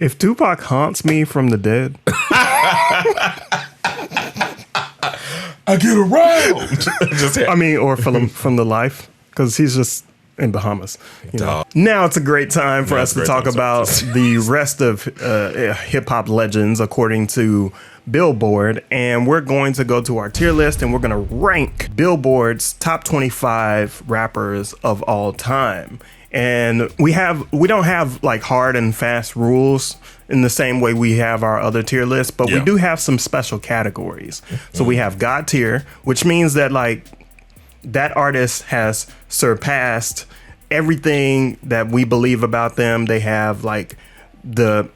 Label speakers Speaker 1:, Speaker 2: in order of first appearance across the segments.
Speaker 1: If Tupac haunts me from the dead,
Speaker 2: I get around.
Speaker 1: or from the life, because he's just in Bahamas. Now it's a great time for us to talk about the rest of hip hop legends according to Billboard, and we're going to go to our tier list and we're going to rank Billboard's top 25 rappers of all time. And we don't have like hard and fast rules in the same way we have our other tier lists, but we do have some special categories. So we have God tier, which means that like that artist has surpassed everything that we believe about them. They have like the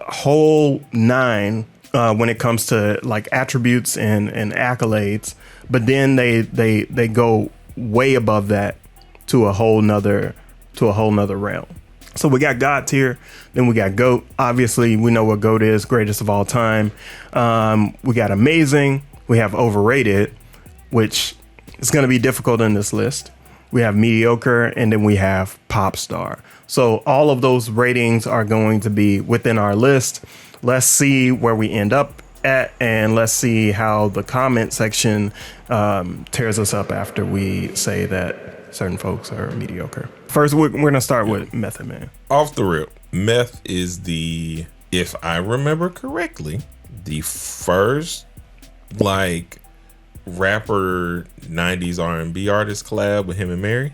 Speaker 1: whole nine when it comes to like attributes and accolades, but then they go way above that to a whole nother realm. So we got God tier, then we got GOAT. Obviously, we know what GOAT is, greatest of all time. We got amazing. We have overrated, which is going to be difficult in this list. We have mediocre, and then we have pop star. So all of those ratings are going to be within our list. Let's see where we end up at, and let's see how the comment section tears us up after we say that certain folks are mediocre. First, we're going to start with Method Man.
Speaker 2: Off the rip, Meth is if I remember correctly, the first like rapper 90s R&B artist collab with him and Mary.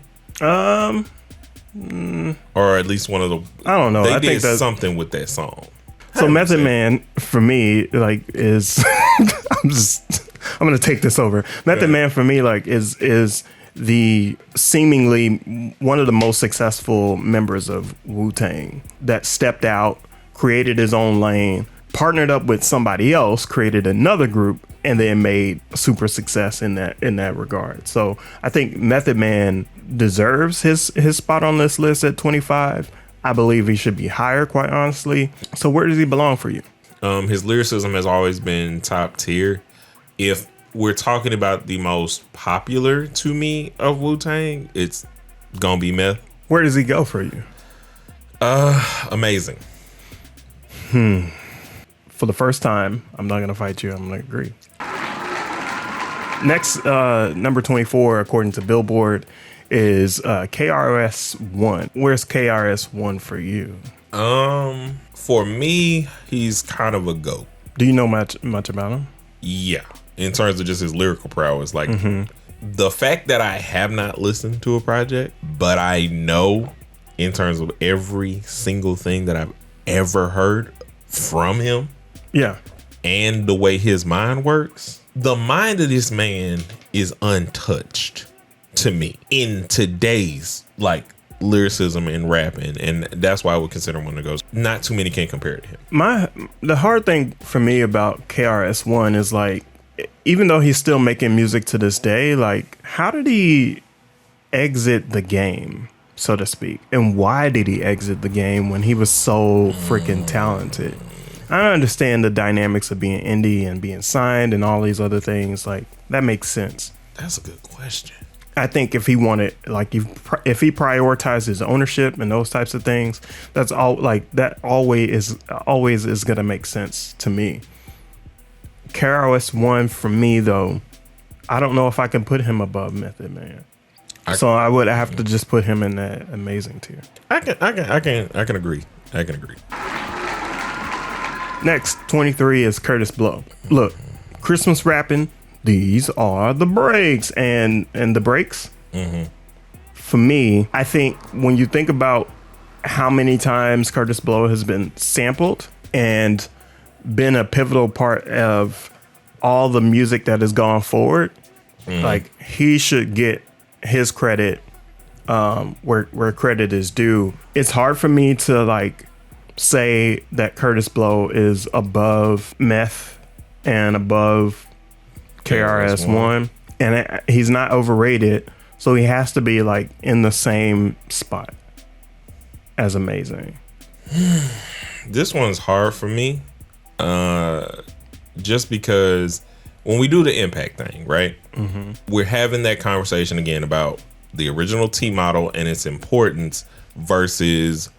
Speaker 2: Or at least one of the.
Speaker 1: I don't know.
Speaker 2: They
Speaker 1: I
Speaker 2: did
Speaker 1: think
Speaker 2: something with that song.
Speaker 1: So Method Man for me like is I'm going to take this over. Method Man for me like is the seemingly one of the most successful members of Wu-Tang that stepped out, created his own lane, partnered up with somebody else, created another group, and then made super success in that regard. So I think Method Man deserves his spot on this list at 25. I believe he should be higher, quite honestly. So where does he belong for you?
Speaker 2: His lyricism has always been top tier. If we're talking about the most popular to me of Wu-Tang, it's gonna be Meth.
Speaker 1: Where does he go for you?
Speaker 2: Amazing.
Speaker 1: For the first time, I'm not gonna fight you. I'm gonna agree. Next, number 24, according to Billboard, is KRS-One. Where's KRS-One for you?
Speaker 2: For me, he's kind of a GOAT.
Speaker 1: Do you know much about him?
Speaker 2: Yeah. In terms of just his lyrical prowess, like the fact that I have not listened to a project, but I know in terms of every single thing that I've ever heard from him.
Speaker 1: Yeah.
Speaker 2: And the way his mind works, the mind of this man is untouched to me in today's like lyricism and rapping, and that's why I would consider him one of those. Not too many can compare to him.
Speaker 1: The hard thing for me about KRS-One is like, even though he's still making music to this day, like how did he exit the game, so to speak? And why did he exit the game when he was so freaking talented? I understand the dynamics of being indie and being signed and all these other things. Like that makes sense.
Speaker 2: That's a good question.
Speaker 1: I think if he wanted, like if he prioritized his ownership and those types of things, that's all like that always is going to make sense to me. KRS-One for me though, I don't know if I can put him above Method Man. So I would have to just put him in that amazing tier.
Speaker 2: I can agree.
Speaker 1: Next, 23 is Curtis Blow. Look, Christmas rapping, these are the breaks. And the breaks, for me, I think when you think about how many times Curtis Blow has been sampled and been a pivotal part of all the music that has gone forward, like he should get his credit where credit is due. It's hard for me to like say that Curtis Blow is above Meth and above KRS-One, and he's not overrated, so he has to be like in the same spot as Amazing.
Speaker 2: This one's hard for me, just because when we do the impact thing, right? We're having that conversation again about the original T model and its importance versus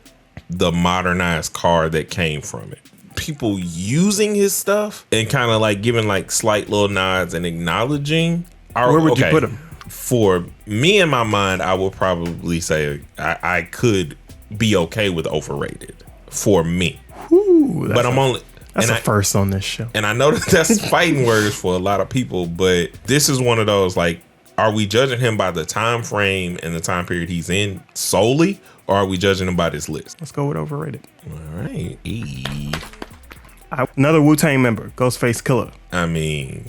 Speaker 2: the modernized car that came from it. People using his stuff and kind of like giving like slight little nods and acknowledging.
Speaker 1: Where would you put him?
Speaker 2: For me, in my mind, I would probably say I could be okay with overrated for me.
Speaker 1: Ooh,
Speaker 2: but I'm only...
Speaker 1: That's a first on this show.
Speaker 2: And I know that that's fighting words for a lot of people, but this is one of those, like, are we judging him by the time frame and the time period he's in solely, or are we judging him by this list?
Speaker 1: Let's go with overrated.
Speaker 2: All right.
Speaker 1: Another Wu-Tang member, Ghostface Killer.
Speaker 2: I mean,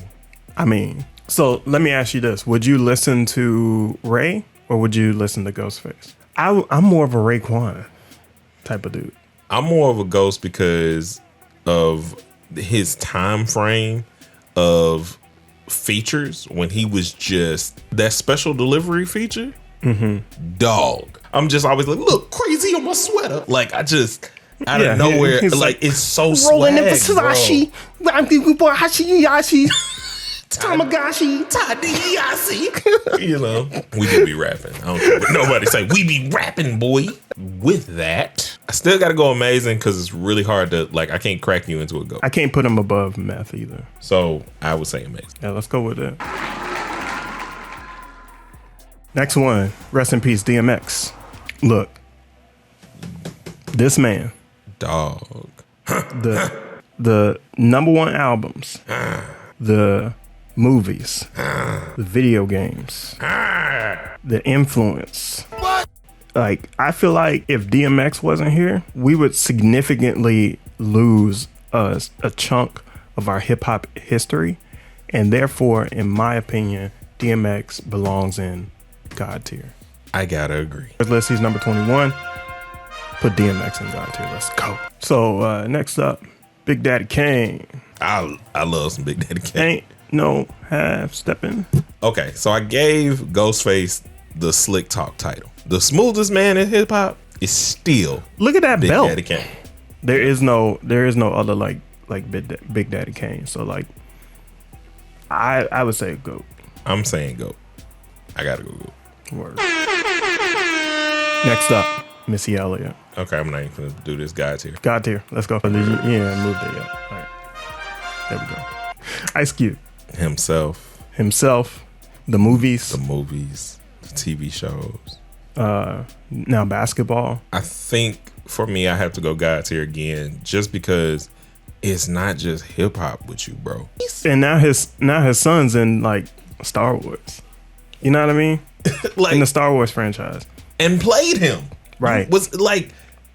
Speaker 1: so let me ask you this. Would you listen to Ray or would you listen to Ghostface? I'm more of a Raekwon type of dude.
Speaker 2: I'm more of a Ghost because of his time frame of features when he was just that special delivery feature. Dog. I'm just always like, look, crazy on my sweater. Like, I just out of nowhere, like it's so
Speaker 1: rolling in
Speaker 2: swag,
Speaker 1: Versace, Tamagotchi,
Speaker 2: Tadiyasi. You know, we do be rapping. I don't care what nobody say. We be rapping, boy. With that, I still got to go amazing because it's really hard to, like, I can't crack you into a go.
Speaker 1: I can't put him above meth either.
Speaker 2: So I would say amazing.
Speaker 1: Yeah, let's go with it. Next one, rest in peace, DMX. Look, this man,
Speaker 2: dog.
Speaker 1: the number one albums, the movies, the video games, the influence. What? Like, I feel like if DMX wasn't here, we would significantly lose a chunk of our hip hop history. And therefore, in my opinion, DMX belongs in God tier.
Speaker 2: I gotta agree.
Speaker 1: Let's see, he's number 21. Put DMX in God tier. Let's go. So next up, Big Daddy Kane.
Speaker 2: I love some Big Daddy Kane.
Speaker 1: Ain't no half stepping.
Speaker 2: Okay, so I gave Ghostface the slick talk title. The smoothest man in hip hop is still
Speaker 1: look at that
Speaker 2: Big
Speaker 1: belt.
Speaker 2: Daddy Kane.
Speaker 1: There is no other like Big Daddy Kane. So like, I would say GOAT.
Speaker 2: I'm saying GOAT. I gotta go GOAT.
Speaker 1: Word. Next up, Missy Elliott.
Speaker 2: Okay, I'm not even gonna do this God tier.
Speaker 1: God tier. Let's go. Yeah, moved it. Yeah. All right. There we go. Ice Cube.
Speaker 2: Himself.
Speaker 1: The movies.
Speaker 2: The TV shows.
Speaker 1: Now basketball.
Speaker 2: I think for me, I have to go God tier again, just because it's not just hip hop with you, bro.
Speaker 1: And now his son's in like Star Wars. You know what I mean?
Speaker 2: Like,
Speaker 1: in the Star Wars franchise.
Speaker 2: And played him.
Speaker 1: Right.
Speaker 2: Was like,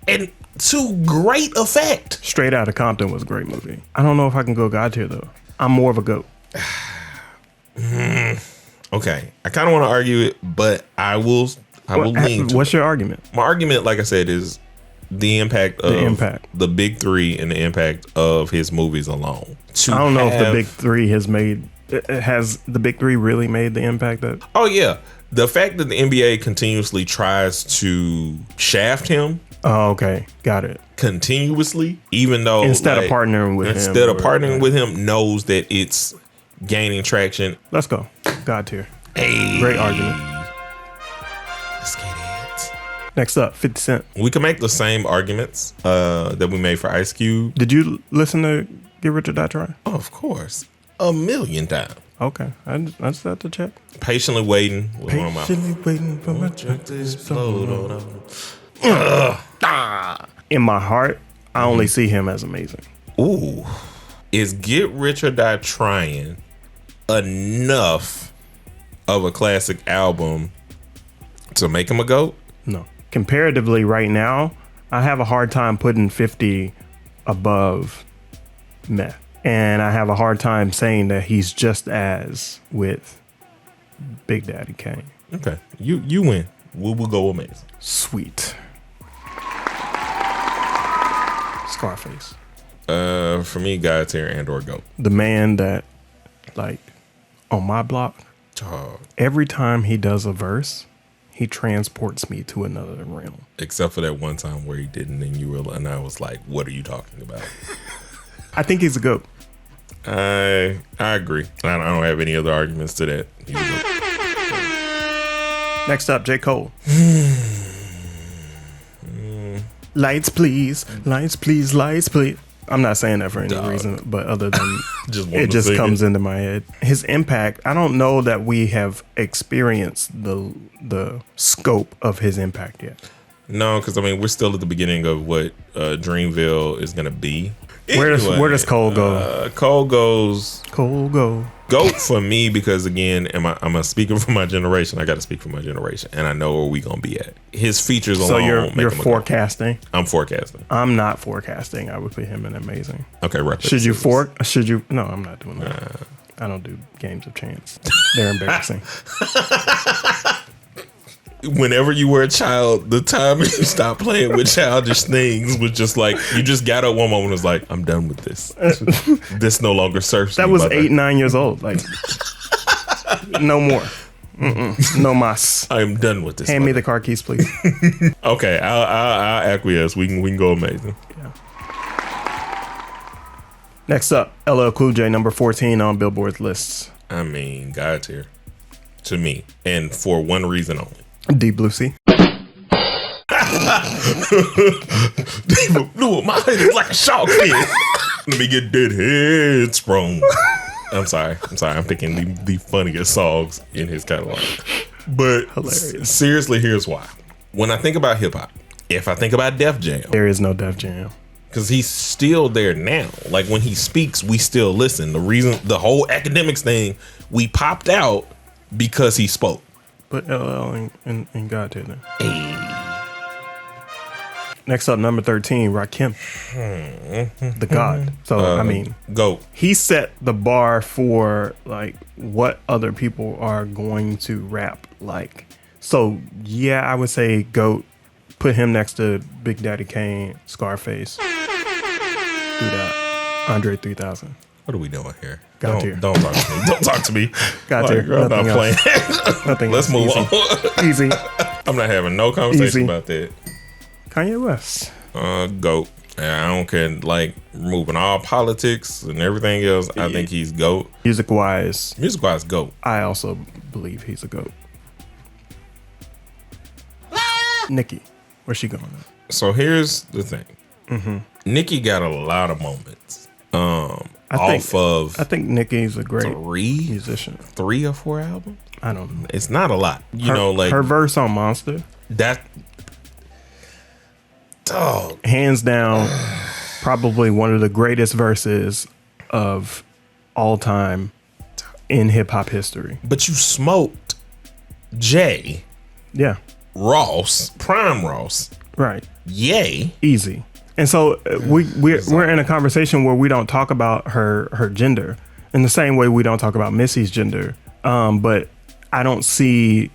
Speaker 2: and to great effect.
Speaker 1: Straight Outta Compton was a great movie. I don't know if I can go God tier though. I'm more of a GOAT.
Speaker 2: Okay. I kind of want to argue it, but I will lean to
Speaker 1: What's your argument?
Speaker 2: My argument, like I said, is the impact of the big three and the impact of his movies alone.
Speaker 1: I don't know if the big three has the big three really made the impact that.
Speaker 2: Oh yeah, the fact that the NBA continuously tries to shaft him.
Speaker 1: Oh, okay, got it.
Speaker 2: Continuously, even though
Speaker 1: instead of partnering with him,
Speaker 2: knows that it's gaining traction.
Speaker 1: Let's go, God tier.
Speaker 2: Hey,
Speaker 1: great argument.
Speaker 2: Let's get it.
Speaker 1: Next up, 50 Cent.
Speaker 2: We can make the same arguments that we made for Ice Cube.
Speaker 1: Did you listen to Get Rich or Die Trying?
Speaker 2: Oh, of course. 1,000,000 times.
Speaker 1: Okay. I just have to check.
Speaker 2: Patiently waiting.
Speaker 1: Waiting for my truck to explode. In my heart, I only see him as amazing.
Speaker 2: Ooh. Is Get Rich or Die Trying enough of a classic album to make him a GOAT?
Speaker 1: No. Comparatively, right now, I have a hard time putting 50 above Meth. And I have a hard time saying that he's just as with Big Daddy Kane.
Speaker 2: Okay. You win. We'll go amazing.
Speaker 1: Sweet. Scarface.
Speaker 2: For me, God tier and or GOAT.
Speaker 1: The man that, like, on my block, every time he does a verse, he transports me to another realm. Except
Speaker 2: for that one time where he didn't, and I was like, what are you talking about?
Speaker 1: I think he's a GOAT.
Speaker 2: I agree. I don't have any other arguments to that.
Speaker 1: Next up, J. Cole. Lights, please. Lights, please. Lights, please. I'm not saying that for any reason, but other than it just comes into my head. His impact, I don't know that we have experienced the scope of his impact yet.
Speaker 2: No, because I mean, we're still at the beginning of what Dreamville is going to be.
Speaker 1: Where does Cole go?
Speaker 2: Cole goes.
Speaker 1: Cole go.
Speaker 2: GOAT for me because, again, I'm a speaker for my generation. I got to speak for my generation, and I know where we gonna be at. His features alone.
Speaker 1: So you're forecasting.
Speaker 2: I'm forecasting.
Speaker 1: I'm not forecasting. I would put him in amazing.
Speaker 2: Okay, right.
Speaker 1: Should you? No, I'm not doing that. I don't do games of chance. They're embarrassing.
Speaker 2: Whenever you were a child, the time you stopped playing with childish things was just like you just got up one moment and was like, I'm done with this. This no longer serves
Speaker 1: that
Speaker 2: me.
Speaker 1: Was 8, 9 years old. Like, no more. No mas.
Speaker 2: I am done with this.
Speaker 1: Hand me the car keys, please.
Speaker 2: Okay, I'll acquiesce. We can go amazing.
Speaker 1: Yeah. Next up, LL Cool J, number 14 on Billboard's lists.
Speaker 2: I mean, God tier to me, and for one reason only.
Speaker 1: Deep Blue Sea.
Speaker 2: My head is like a shark fin. Let me get dead head sprung. I'm sorry. I'm picking the funniest songs in his catalog. But seriously, here's why. When I think about hip hop, if I think about Def Jam,
Speaker 1: there is no Def Jam.
Speaker 2: Because he's still there now. Like when he speaks, we still listen. The whole academics thing, we popped out because he spoke.
Speaker 1: Put LL and God did it. Next up, number 13, Rakim. The God. So, I mean,
Speaker 2: GOAT.
Speaker 1: He set the bar for like what other people are going to rap like. So, yeah, I would say GOAT. Put him next to Big Daddy Kane, Scarface. Do that. Andre 3000.
Speaker 2: What are we doing here?
Speaker 1: God tier.
Speaker 2: Don't talk to me. Don't talk to me.
Speaker 1: God tier.
Speaker 2: I'm not playing.
Speaker 1: Nothing
Speaker 2: Let's move on.
Speaker 1: Easy.
Speaker 2: I'm not having no conversation about that.
Speaker 1: Kanye West.
Speaker 2: GOAT. I don't care. Like removing all politics and everything else. I think he's GOAT.
Speaker 1: Music wise,
Speaker 2: GOAT.
Speaker 1: I also believe he's a GOAT. Nicki, where's she going?
Speaker 2: So here's the thing. Nicki got a lot of moments. I think
Speaker 1: Nicki's a great
Speaker 2: musician. 3 or 4 albums?
Speaker 1: I don't know.
Speaker 2: It's not a lot. Like
Speaker 1: her verse on Monster.
Speaker 2: That dog.
Speaker 1: Hands down, probably one of the greatest verses of all time in hip hop history.
Speaker 2: But you smoked Jay.
Speaker 1: Yeah.
Speaker 2: Ross. Prime Ross.
Speaker 1: Right.
Speaker 2: Yay.
Speaker 1: Easy. And so we're in a conversation where we don't talk about her gender in the same way we don't talk about Missy's gender. But I don't see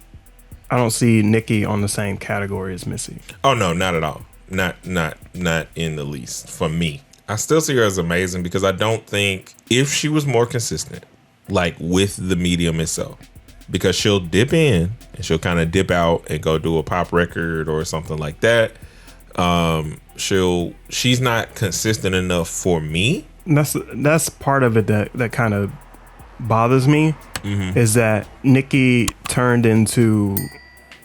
Speaker 1: Nicki on the same category as Missy.
Speaker 2: Oh no, not at all. Not in the least. For me, I still see her as amazing because I don't think if she was more consistent, like with the medium itself, because she'll dip in and she'll kind of dip out and go do a pop record or something like that. She's not consistent enough for me.
Speaker 1: That's part of it that kind of bothers me, is that Nicki turned into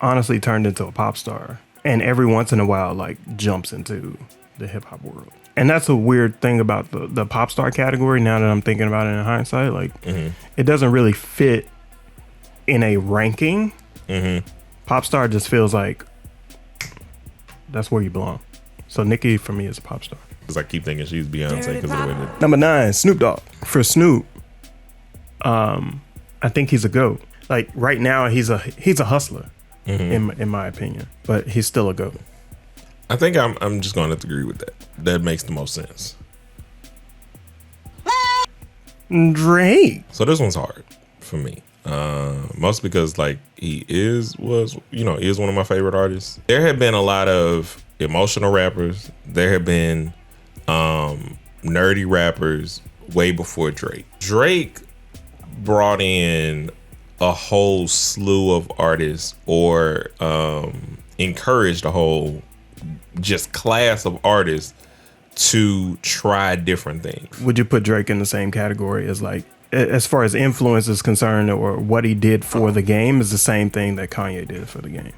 Speaker 1: a pop star, and every once in a while like jumps into the hip hop world. And that's a weird thing about the pop star category now that I'm thinking about it in hindsight. Like it doesn't really fit in a ranking. Pop star just feels like that's where you belong. So Nicki for me is a pop star.
Speaker 2: Because I keep thinking she's Beyonce because of the way that.
Speaker 1: Number 9, Snoop Dogg. For Snoop, I think he's a GOAT. Like right now, he's a hustler, in my opinion, but he's still a GOAT.
Speaker 2: I think I'm just going to have to agree with that. That makes the most sense.
Speaker 1: Drake.
Speaker 2: So this one's hard for me. Mostly because like he is one of my favorite artists. There have been a lot of emotional rappers. There have been nerdy rappers way before Drake. Drake brought in a whole slew of artists, or encouraged a whole just class of artists to try different things.
Speaker 1: Would you put Drake in the same category as like, as far as influence is concerned, or what he did for the game is the same thing that Kanye did for the game?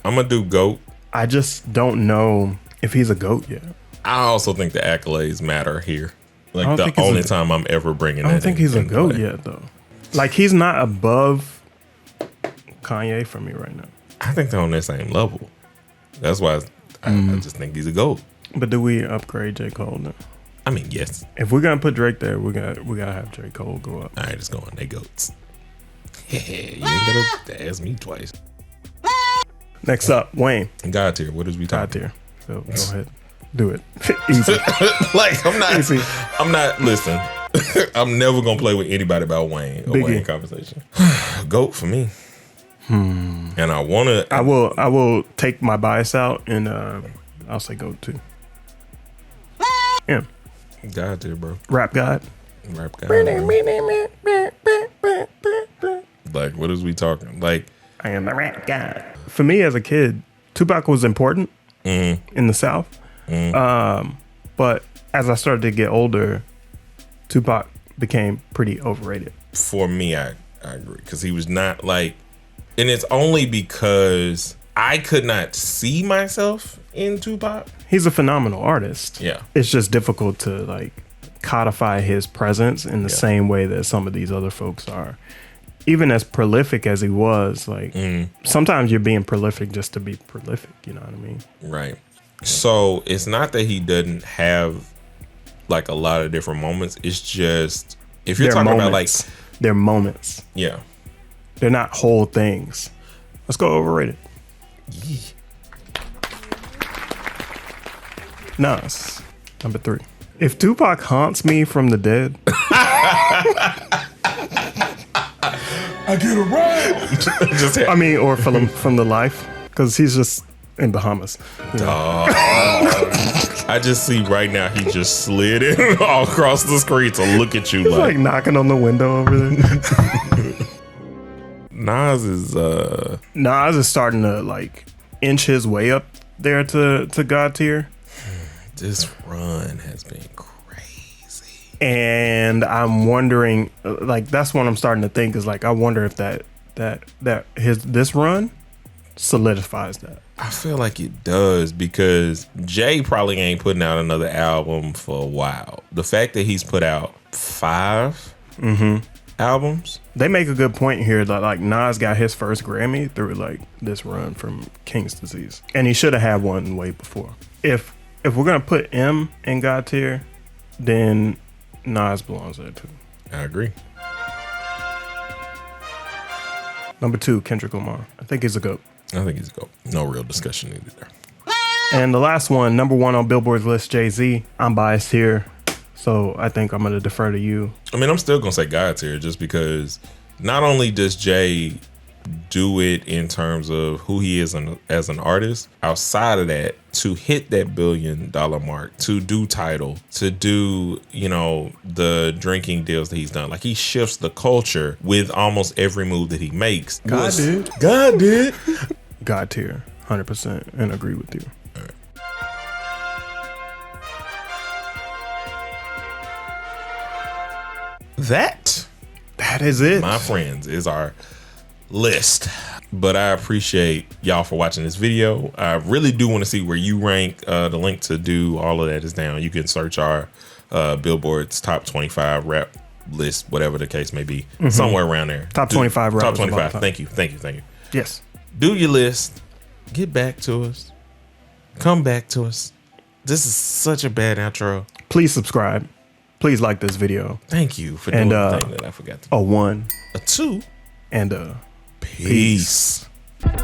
Speaker 2: I'm gonna do GOAT.
Speaker 1: I just don't know If he's a GOAT, yeah.
Speaker 2: I also think the accolades matter here.
Speaker 1: I don't
Speaker 2: Like
Speaker 1: think
Speaker 2: the
Speaker 1: he's
Speaker 2: only
Speaker 1: a-
Speaker 2: time I'm ever bringing
Speaker 1: I
Speaker 2: that
Speaker 1: don't think he's a
Speaker 2: into
Speaker 1: GOAT
Speaker 2: play.
Speaker 1: yet, though. Like, he's not above Kanye for me right now.
Speaker 2: I think they're on that same level. That's why I just think he's a GOAT.
Speaker 1: But do we upgrade J. Cole now?
Speaker 2: I mean, yes.
Speaker 1: If we're gonna put Drake there, we gotta have J. Cole go up.
Speaker 2: All right, it's going. They GOATs. You ain't gotta ask me twice.
Speaker 1: Next up, Wayne.
Speaker 2: God tier. What is we
Speaker 1: God
Speaker 2: talking?
Speaker 1: tier. So go ahead, do it. Easy.
Speaker 2: Like
Speaker 1: Easy.
Speaker 2: I'm not. Listen, I'm never gonna play with anybody about Wayne or
Speaker 1: Biggie.
Speaker 2: Wayne conversation. GOAT for me. And I wanna.
Speaker 1: I will take my bias out and I'll say GOAT too. Yeah.
Speaker 2: God tier, bro.
Speaker 1: Rap God.
Speaker 2: Rap guy. Bro. Like, what is we talking? Like,
Speaker 1: I am the rap God. For me as a kid, Tupac was important in the South. But as I started to get older, Tupac became pretty overrated.
Speaker 2: for me, I agree, because he was not like, and it's only because I could not see myself in Tupac.
Speaker 1: He's a phenomenal artist.
Speaker 2: Yeah.
Speaker 1: It's just difficult to like codify his presence in the same way that some of these other folks are. Even as prolific as he was, like sometimes you're being prolific just to be prolific, you know what I mean?
Speaker 2: Right. So it's not that he doesn't have like a lot of different moments. It's just, if you're talking about like,
Speaker 1: they're moments.
Speaker 2: yeah.
Speaker 1: They're not whole things. Let's go overrated. Nas, number 3. If Tupac haunts me from the dead,
Speaker 2: I get around. Just
Speaker 1: I mean, or from the life, because he's just in Bahamas. You know?
Speaker 2: I just see right now he just slid in all across the screen to look at you
Speaker 1: He's like
Speaker 2: like
Speaker 1: knocking on the window over there.
Speaker 2: Nas is
Speaker 1: Nas is starting to like inch his way up there to God tier.
Speaker 2: this run has been crazy.
Speaker 1: And I'm wondering, like, that's what I'm starting to think is like, I wonder if this run solidifies that.
Speaker 2: I feel like it does, because Jay probably ain't putting out another album for a while. The fact that he's put out 5 albums.
Speaker 1: They make a good point here that like Nas got his first Grammy through like this run from King's Disease, and he should have had one way before. If we're gonna put M in God tier, then Nas belongs there too.
Speaker 2: I agree.
Speaker 1: Number 2, Kendrick Lamar. I think he's a GOAT.
Speaker 2: I think he's a GOAT. No real discussion needed there.
Speaker 1: And the last one, number 1 on Billboard's list, Jay-Z. I'm biased here, so I think I'm gonna defer to you.
Speaker 2: I mean, I'm still gonna say God's here, just because not only does Jay do it in terms of who he is as an artist, outside of that, to hit that $1 billion mark, to do Tidal, to do, you know, the drinking deals that he's done. Like, he shifts the culture with almost every move that he makes.
Speaker 1: God did.
Speaker 2: God did.
Speaker 1: God tier, 100%, and agree with you.
Speaker 2: That
Speaker 1: is it.
Speaker 2: my friends, is our list. But I appreciate y'all for watching this video. I really do want to see where you rank. The link to do all of that is down. You can search our Billboards top 25 rap list, whatever the case may be, somewhere around there.
Speaker 1: Top 25
Speaker 2: Top
Speaker 1: rappers of all
Speaker 2: 25.
Speaker 1: time.
Speaker 2: Thank you.
Speaker 1: Yes.
Speaker 2: Do your list. Get back to us. Come back to us. This is such a bad outro.
Speaker 1: Please subscribe. Please like this video.
Speaker 2: Thank you for doing the thing that I forgot to do.
Speaker 1: A 1
Speaker 2: A 2.
Speaker 1: and a
Speaker 2: Peace.
Speaker 1: peace.